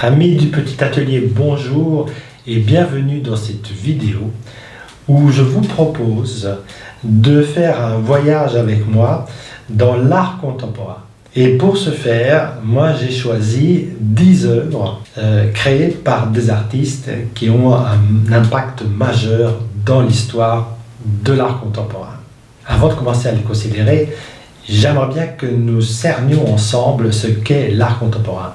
Amis du Petit Atelier, bonjour et bienvenue dans cette vidéo où je vous propose de faire un voyage avec moi dans l'art contemporain. Et pour ce faire, moi j'ai choisi 10 œuvres créées par des artistes qui ont un impact majeur dans l'histoire de l'art contemporain. Avant de commencer à les considérer, j'aimerais bien que nous cernions ensemble ce qu'est l'art contemporain.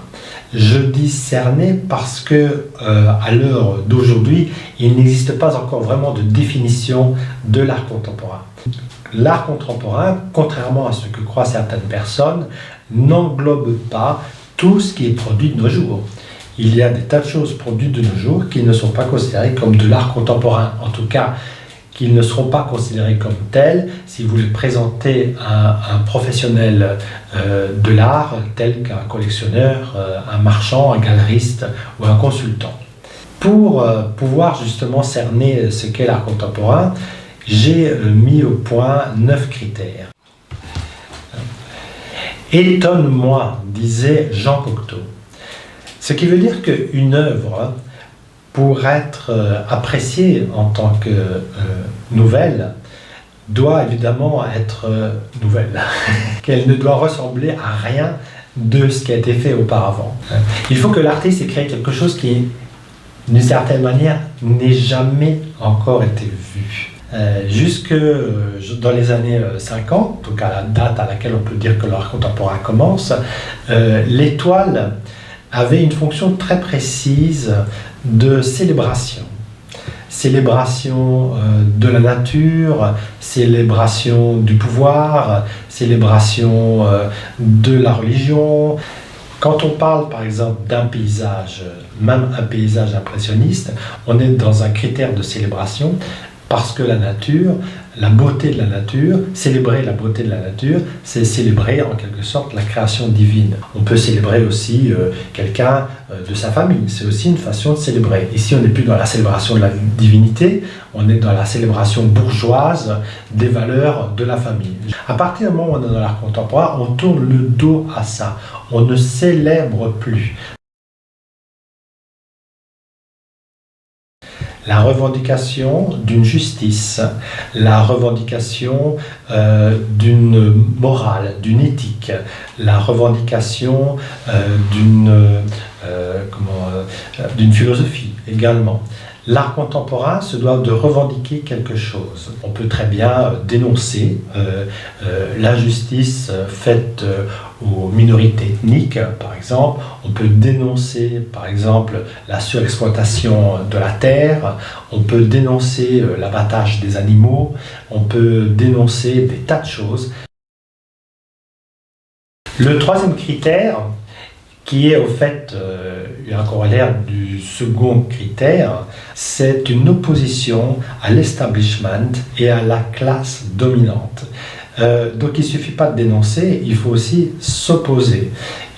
Je dis cerner parce que à l'heure d'aujourd'hui, il n'existe pas encore vraiment de définition de l'art contemporain. L'art contemporain, contrairement à ce que croient certaines personnes, n'englobe pas tout ce qui est produit de nos jours. Il y a des tas de choses produites de nos jours qui ne sont pas considérées comme de l'art contemporain, en tout cas qu'ils ne seront pas considérés comme tels si vous les présentez à un professionnel de l'art tel qu'un collectionneur, un marchand, un galeriste ou un consultant. Pour pouvoir justement cerner ce qu'est l'art contemporain, j'ai mis au point 9 critères. Étonne-moi, disait Jean Cocteau. Ce qui veut dire qu'une œuvre, pour être appréciée en tant que nouvelle, doit évidemment être nouvelle. Qu'elle ne doit ressembler à rien de ce qui a été fait auparavant. Il faut que l'artiste ait créé quelque chose qui, d'une certaine manière, n'ait jamais encore été vu. Jusque dans les années 50, donc à la date à laquelle on peut dire que l'art contemporain commence, l'étoile avait une fonction très précise de célébration. Célébration de la nature, célébration du pouvoir, célébration de la religion. Quand on parle par exemple d'un paysage, même un paysage impressionniste, on est dans un critère de célébration parce que la nature, la beauté de la nature, célébrer la beauté de la nature, c'est célébrer en quelque sorte la création divine. On peut célébrer aussi quelqu'un de sa famille, c'est aussi une façon de célébrer. Ici, on n'est plus dans la célébration de la divinité, on est dans la célébration bourgeoise des valeurs de la famille. À partir du moment où on est dans l'art contemporain, on tourne le dos à ça, on ne célèbre plus. La revendication d'une justice, la revendication d'une morale, d'une éthique, la revendication d'une philosophie également. L'art contemporain se doit de revendiquer quelque chose. On peut très bien dénoncer l'injustice faite aux minorités ethniques, par exemple. On peut dénoncer, par exemple, la surexploitation de la terre. On peut dénoncer l'abattage des animaux. On peut dénoncer des tas de choses. Le troisième critère, qui est au fait un corollaire du second critère, c'est une opposition à l'establishment et à la classe dominante. Donc il ne suffit pas de dénoncer, il faut aussi s'opposer.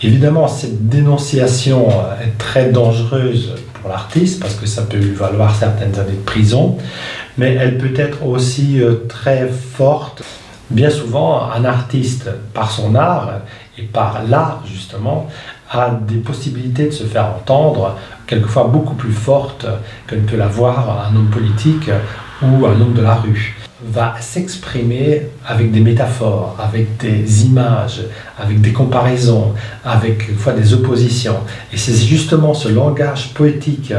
Évidemment, cette dénonciation est très dangereuse pour l'artiste parce que ça peut lui valoir certaines années de prison, mais elle peut être aussi très forte. Bien souvent, un artiste, par son art et par l'art justement, a des possibilités de se faire entendre, quelquefois beaucoup plus fortes que ne peut l'avoir un homme politique ou un homme de la rue. Va s'exprimer avec des métaphores, avec des images, avec des comparaisons, avec quelquefois des oppositions. Et c'est justement ce langage poétique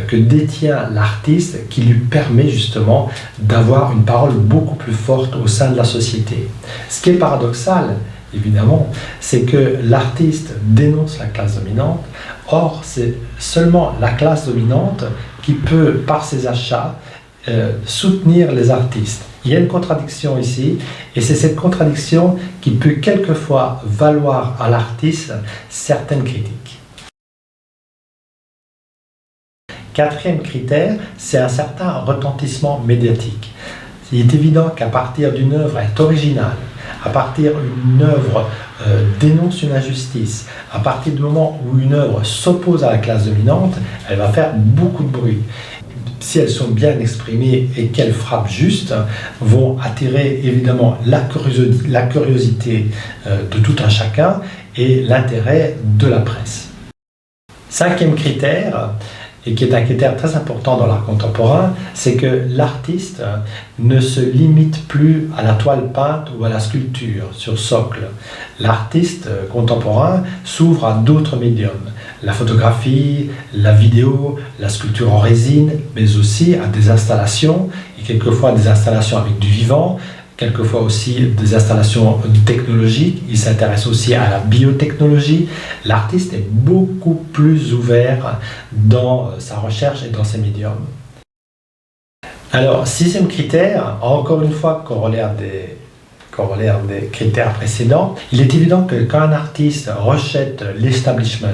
que détient l'artiste qui lui permet justement d'avoir une parole beaucoup plus forte au sein de la société. Ce qui est paradoxal, évidemment, c'est que l'artiste dénonce la classe dominante. Or, c'est seulement la classe dominante qui peut, par ses achats, soutenir les artistes. Il y a une contradiction ici, et c'est cette contradiction qui peut quelquefois valoir à l'artiste certaines critiques. Quatrième critère, c'est un certain retentissement médiatique. Il est évident qu'à partir d'une œuvre est originale, à partir d'une œuvre dénonce une injustice, à partir du moment où une œuvre s'oppose à la classe dominante, elle va faire beaucoup de bruit. Si elles sont bien exprimées et qu'elles frappent juste, vont attirer évidemment la curiosité de tout un chacun et l'intérêt de la presse. Cinquième critère, et qui est un critère très important dans l'art contemporain, c'est que l'artiste ne se limite plus à la toile peinte ou à la sculpture sur socle. L'artiste contemporain s'ouvre à d'autres médiums, la photographie, la vidéo, la sculpture en résine, mais aussi à des installations, et quelquefois des installations avec du vivant, quelquefois aussi des installations technologiques. Il s'intéresse aussi à la biotechnologie. L'artiste est beaucoup plus ouvert dans sa recherche et dans ses médiums. Alors, sixième critère, encore une fois, corollaire des critères précédents, il est évident que quand un artiste rejette l'establishment,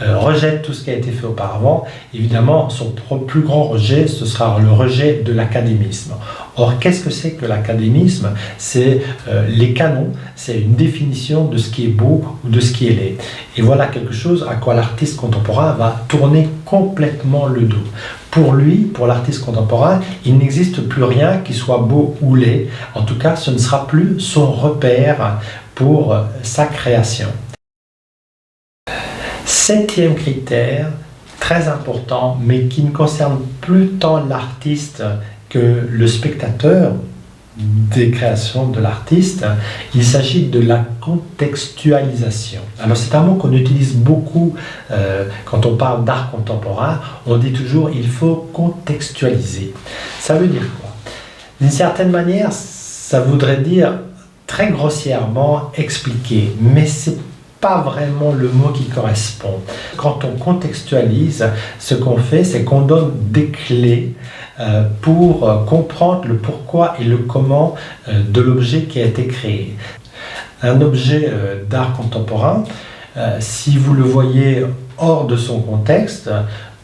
rejette tout ce qui a été fait auparavant, évidemment, son plus grand rejet, ce sera le rejet de l'académisme. Or, qu'est-ce que c'est que l'académisme? C'est les canons, c'est une définition de ce qui est beau ou de ce qui est laid. Et voilà quelque chose à quoi l'artiste contemporain va tourner complètement le dos. Pour lui, pour l'artiste contemporain, il n'existe plus rien qui soit beau ou laid. En tout cas, ce ne sera plus son repère pour sa création. Septième critère, très important, mais qui ne concerne plus tant l'artiste que le spectateur des créations de l'artiste, il s'agit de la contextualisation. Alors c'est un mot qu'on utilise beaucoup quand on parle d'art contemporain. On dit toujours il faut contextualiser. Ça veut dire quoi? D'une certaine manière, ça voudrait dire très grossièrement expliquer, mais c'est pas vraiment le mot qui correspond. Quand on contextualise, ce qu'on fait, c'est qu'on donne des clés pour comprendre le pourquoi et le comment de l'objet qui a été créé. Un objet d'art contemporain, si vous le voyez hors de son contexte,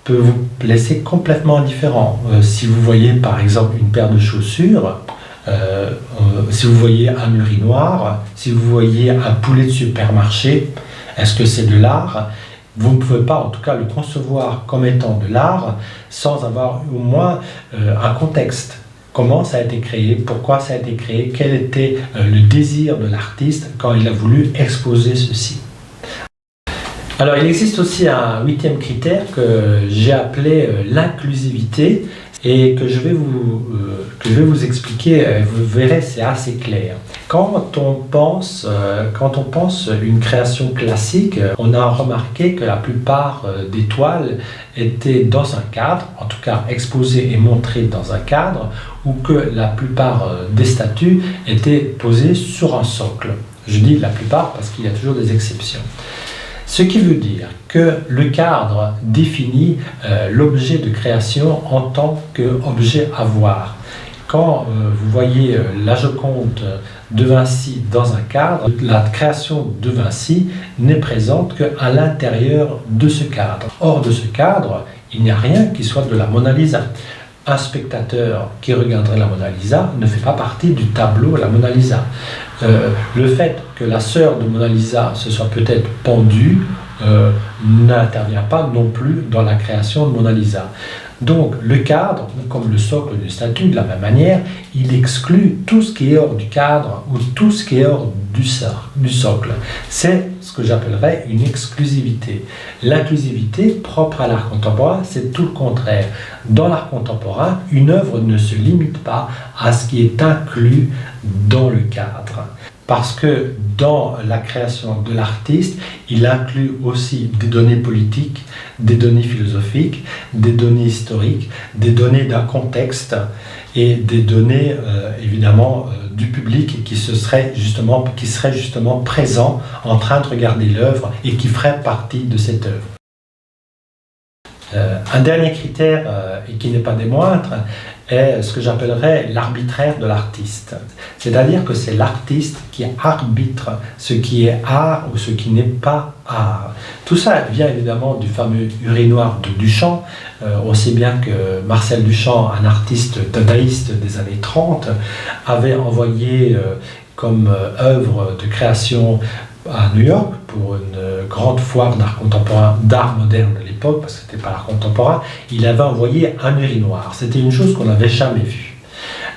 peut vous laisser complètement indifférent. Si vous voyez par exemple une paire de chaussures, si vous voyez un urinoir, si vous voyez un poulet de supermarché, est-ce que c'est de l'art? Vous ne pouvez pas en tout cas le concevoir comme étant de l'art sans avoir au moins un contexte. Comment ça a été créé, pourquoi ça a été créé, quel était le désir de l'artiste quand il a voulu exposer ceci. Alors il existe aussi un huitième critère que j'ai appelé l'inclusivité et que je vais vous expliquer. Vous verrez, c'est assez clair. Quand on pense une création classique, on a remarqué que la plupart des toiles étaient dans un cadre, en tout cas exposées et montrées dans un cadre, ou que la plupart des statues étaient posées sur un socle. Je dis la plupart parce qu'il y a toujours des exceptions. Ce qui veut dire que le cadre définit l'objet de création en tant qu'objet à voir. Quand vous voyez la Joconde de Vinci dans un cadre, la création de Vinci n'est présente qu'à l'intérieur de ce cadre. Hors de ce cadre, il n'y a rien qui soit de la Mona Lisa. Un spectateur qui regarderait la Mona Lisa ne fait pas partie du tableau La Mona Lisa. Le fait que la sœur de Mona Lisa se soit peut-être pendue n'intervient pas non plus dans la création de Mona Lisa. Donc le cadre, comme le socle d'une statue, de la même manière, il exclut tout ce qui est hors du cadre ou tout ce qui est hors du socle. C'est ce que j'appellerais une exclusivité. L'inclusivité propre à l'art contemporain, c'est tout le contraire. Dans l'art contemporain, une œuvre ne se limite pas à ce qui est inclus dans le cadre. Parce que dans la création de l'artiste, il inclut aussi des données politiques, des données philosophiques, des données historiques, des données d'un contexte et des données évidemment du public qui serait justement présent en train de regarder l'œuvre et qui ferait partie de cette œuvre. Un dernier critère, et qui n'est pas des moindres, est ce que j'appellerais l'arbitraire de l'artiste. C'est-à-dire que c'est l'artiste qui arbitre ce qui est art ou ce qui n'est pas art. Tout ça vient évidemment du fameux urinoir de Duchamp. On sait bien que Marcel Duchamp, un artiste dadaïste des années 30, avait envoyé comme œuvre de création à New York pour une grande foire d'art contemporain, d'art moderne à l'époque, parce que ce n'était pas l'art contemporain. Il avait envoyé un urinoir. C'était une chose qu'on n'avait jamais vue.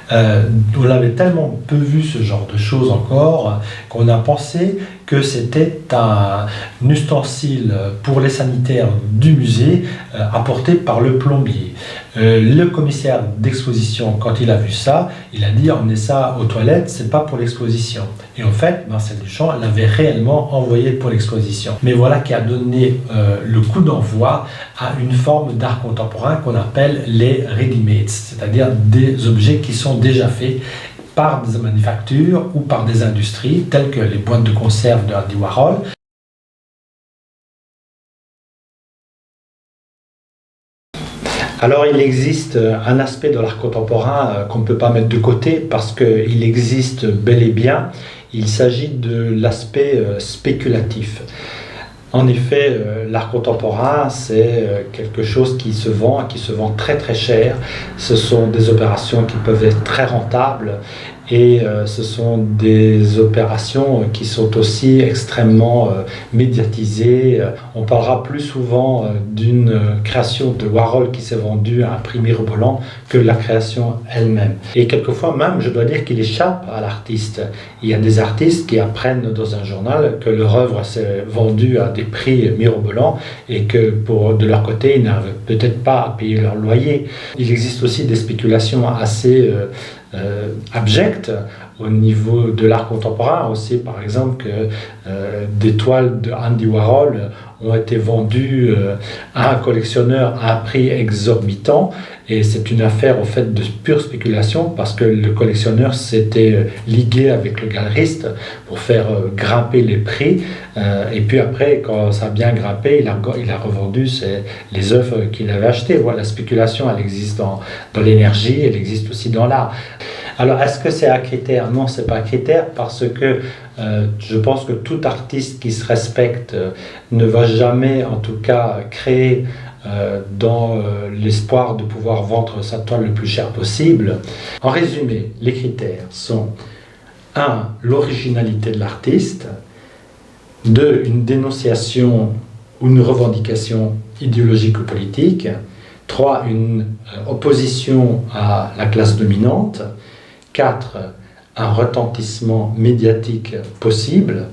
On avait tellement peu vu ce genre de choses encore qu'on a pensé que c'était un ustensile pour les sanitaires du musée apporté par le plombier. Le commissaire d'exposition, quand il a vu ça, il a dit emmenez ça aux toilettes, c'est pas pour l'exposition. Et en fait, Marcel Duchamp l'avait réellement envoyé pour l'exposition. Mais voilà qui a donné le coup d'envoi à une forme d'art contemporain qu'on appelle les ready-made, c'est-à-dire des objets qui sont déjà faits par des manufactures ou par des industries telles que les boîtes de conserve de Andy Warhol. Alors il existe un aspect de l'art contemporain qu'on ne peut pas mettre de côté parce qu'il existe bel et bien, il s'agit de l'aspect spéculatif. En effet, l'art contemporain, c'est quelque chose qui se vend très très cher. Ce sont des opérations qui peuvent être très rentables et ce sont des opérations qui sont aussi extrêmement médiatisées. On parlera plus souvent d'une création de Warhol qui s'est vendue à un prix mirobolant que la création elle-même. Et quelquefois même, je dois dire qu'il échappe à l'artiste. Il y a des artistes qui apprennent dans un journal que leur œuvre s'est vendue à des prix mirobolants et que de leur côté, ils n'arrivent peut-être pas à payer leur loyer. Il existe aussi des spéculations assez abjectes au niveau de l'art contemporain. On sait par exemple que des toiles de Andy Warhol ont été vendues à un collectionneur à un prix exorbitant et c'est une affaire en fait de pure spéculation parce que le collectionneur s'était ligué avec le galeriste pour faire grimper les prix et puis après quand ça a bien grimpé il a revendu les œuvres qu'il avait achetées. Voilà, la spéculation elle existe dans l'énergie, elle existe aussi dans l'art. Alors, est-ce que c'est un critère? Non, ce n'est pas un critère parce que je pense que tout artiste qui se respecte ne va jamais, en tout cas, créer dans l'espoir de pouvoir vendre sa toile le plus cher possible. En résumé, les critères sont 1. L'originalité de l'artiste, 2. Une dénonciation ou une revendication idéologique ou politique, 3. Une opposition à la classe dominante, 4. Un retentissement médiatique possible.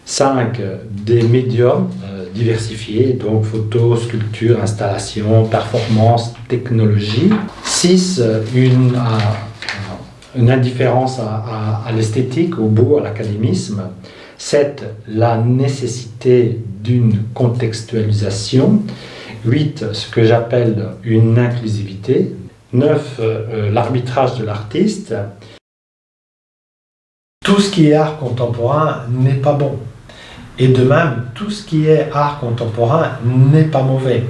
5. Des médiums diversifiés, donc photos, sculptures, installations, performances, technologie. 6. Une indifférence à l'esthétique, au beau, à l'académisme. 7. La nécessité d'une contextualisation. 8. Ce que j'appelle une inclusivité. 9. L'arbitrage de l'artiste. Tout ce qui est art contemporain n'est pas bon. Et de même, tout ce qui est art contemporain n'est pas mauvais.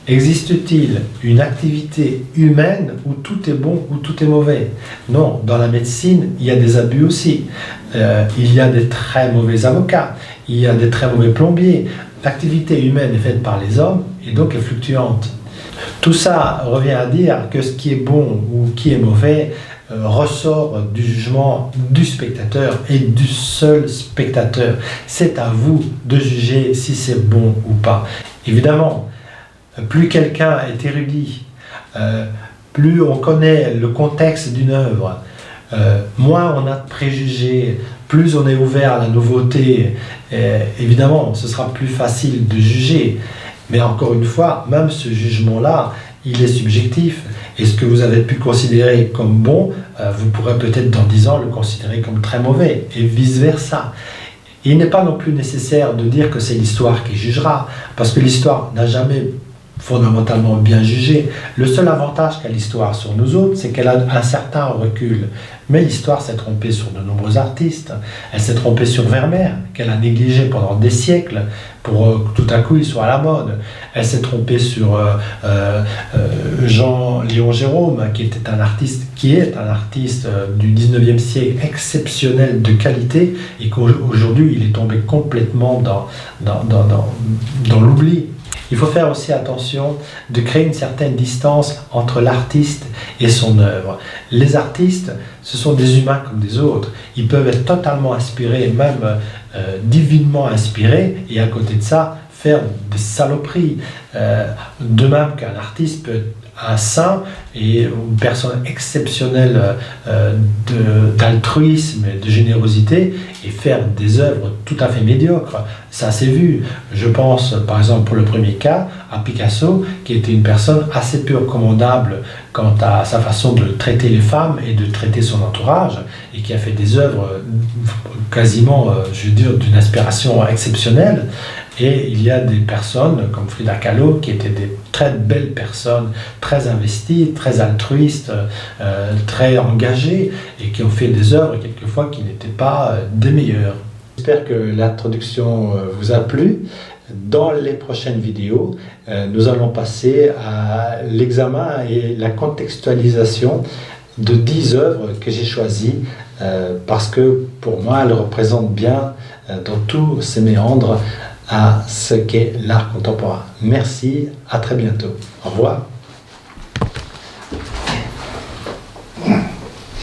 Existe-t-il une activité humaine où tout est bon ou tout est mauvais? Non, dans la médecine, il y a des abus aussi. Il y a des très mauvais avocats, il y a des très mauvais plombiers. L'activité humaine est faite par les hommes et donc est fluctuante. Tout ça revient à dire que ce qui est bon ou qui est mauvais ressort du jugement du spectateur et du seul spectateur. C'est à vous de juger si c'est bon ou pas. Évidemment, plus quelqu'un est érudit, plus on connaît le contexte d'une œuvre, moins on a de préjugés, plus on est ouvert à la nouveauté, évidemment, ce sera plus facile de juger. Mais encore une fois, même ce jugement-là, il est subjectif. Et ce que vous avez pu considérer comme bon, vous pourrez peut-être dans 10 ans le considérer comme très mauvais, et vice-versa. Il n'est pas non plus nécessaire de dire que c'est l'histoire qui jugera, parce que l'histoire n'a jamais fondamentalement bien jugé. Le seul avantage qu'a l'histoire sur nous autres, c'est qu'elle a un certain recul. Mais l'histoire s'est trompée sur de nombreux artistes. Elle s'est trompée sur Vermeer, qu'elle a négligé pendant des siècles, pour que tout à coup il soit à la mode. Elle s'est trompée sur Jean-Léon Gérôme, qui est un artiste du 19e siècle exceptionnel de qualité, et qu'aujourd'hui il est tombé complètement dans l'oubli. Il faut faire aussi attention de créer une certaine distance entre l'artiste et son œuvre. Les artistes, ce sont des humains comme des autres. Ils peuvent être totalement inspirés, même divinement inspirés, et à côté de ça, faire des saloperies. De même qu'un artiste peut être un saint et une personne exceptionnelle d'altruisme et de générosité et faire des œuvres tout à fait médiocres. Ça s'est vu. Je pense par exemple pour le premier cas à Picasso, qui était une personne assez peu recommandable quant à sa façon de traiter les femmes et de traiter son entourage, et qui a fait des œuvres quasiment, je veux dire, d'une inspiration exceptionnelle. Et il y a des personnes comme Frida Kahlo qui étaient des très belles personnes, très investies, très altruistes, très engagées, et qui ont fait des œuvres quelquefois qui n'étaient pas des meilleures. J'espère que l'introduction vous a plu. Dans les prochaines vidéos, nous allons passer à l'examen et la contextualisation de 10 œuvres que j'ai choisies parce que pour moi elles représentent bien dans tous ces méandres à ce qu'est l'art contemporain. Merci, à très bientôt. Au revoir.